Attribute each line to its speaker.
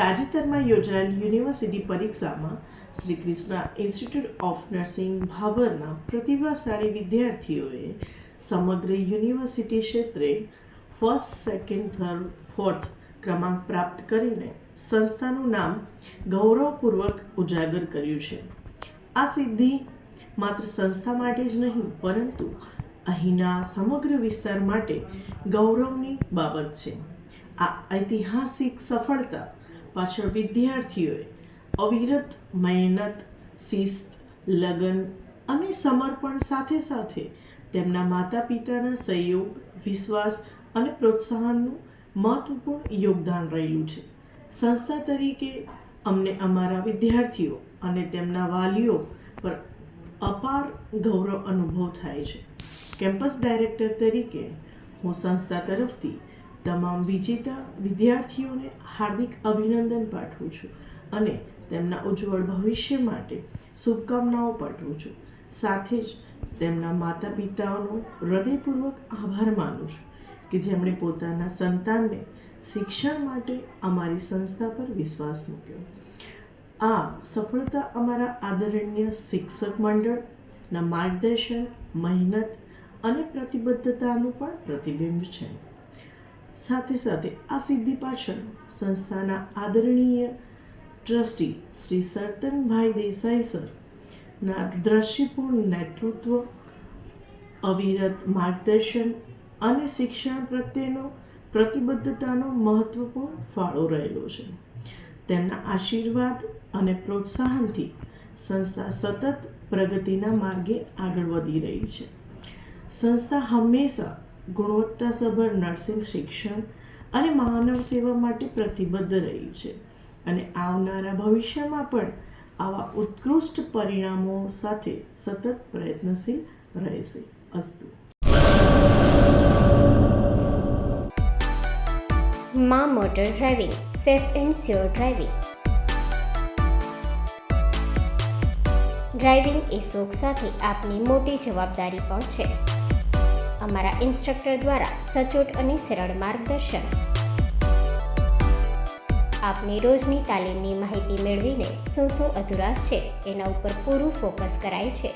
Speaker 1: તાજેતરમાં યોજાયેલ યુનિવર્સિટી પરીક્ષામાં Shri Krishna institute of nursing ભાભરના પ્રતિભાશાળી વિદ્યાર્થીઓએ સમગ્ર યુનિવર્સિટી ક્ષેત્રે ફર્સ્ટ, સેકન્ડ, થર્ડ, ફોર્થ ક્રમાંક પ્રાપ્ત કરીને સંસ્થાનું નામ ગૌરવપૂર્વક ઉજાગર કર્યું છે. આ સિદ્ધિ માત્ર સંસ્થા માટે જ નહીં, પરંતુ અહીંના સમગ્ર વિસ્તાર માટે ગૌરવની બાબત છે. આ ઐતિહાસિક સફળતા પાછળ વિદ્યાર્થીઓએ અવિરત મહેનત, શિસ્ત, લગન અને સમર્પણ સાથે સાથે તેમના માતા પિતાના સહયોગ, વિશ્વાસ અને પ્રોત્સાહનનું મહત્વપૂર્ણ યોગદાન રહેલું છે. સંસ્થા તરીકે અમને અમારા વિદ્યાર્થીઓ અને તેમના વાલીઓ પર અપાર ગૌરવ અનુભવ થાય છે. કેમ્પસ ડાયરેક્ટર તરીકે હું સંસ્થા તરફથી તમામ વિજેતા વિદ્યાર્થીઓને હાર્દિક અભિનંદન પાઠવું છું અને તેમના ઉજ્જવળ ભવિષ્ય માટે શુભકામનાઓ પાઠવું છું. સાથે જ તેમના માતા પિતાઓનો હૃદયપૂર્વક આભાર માનું છું કે જેમણે પોતાના સંતાનને શિક્ષણ માટે અમારી સંસ્થા પર વિશ્વાસ મૂક્યો. આ સફળતા અમારા આદરણીય શિક્ષક મંડળના માર્ગદર્શન, મહેનત અને પ્રતિબદ્ધતાનું પણ પ્રતિબિંબ છે. સાથે સાથે આ સિદ્ધિ પાછળ સંસ્થાના આદરણીય ટ્રસ્ટી શ્રી સરતનભાઈ દેસાઈ સરના દ્રષ્ટિપૂર્ણ નેતૃત્વ, અવિરત માર્ગદર્શન અને શિક્ષણ પ્રત્યેનો પ્રતિબદ્ધતાનો મહત્વપૂર્ણ ફાળો રહેલો છે. તેમના આશીર્વાદ અને પ્રોત્સાહનથી સંસ્થા સતત પ્રગતિના માર્ગે આગળ વધી રહી છે. સંસ્થા હંમેશા ગુણવત્તાસભર નર્સિંગ શિક્ષણ અને માનવ સેવા માટે પ્રતિબદ્ધ રહી છે અને આવનારા ભવિષ્યમાં પણ આવા ઉત્કૃષ્ટ પરિણામો સાથે સતત પ્રયત્નશીલ રહેશે. અસ્તુ.
Speaker 2: મા motor driving, safe and sure driving. Driving એ શોખ સાથે આપની મોટી જવાબદારી પણ છે. અમારા ઇન્સ્ટ્રક્ટર દ્વારા સચોટ અને સરળ માર્ગદર્શન. આપની રોજની તાલીમની માહિતી મેળવીને શું અધુરાશ છે એના ઉપર પૂરું ફોકસ કરાય છે.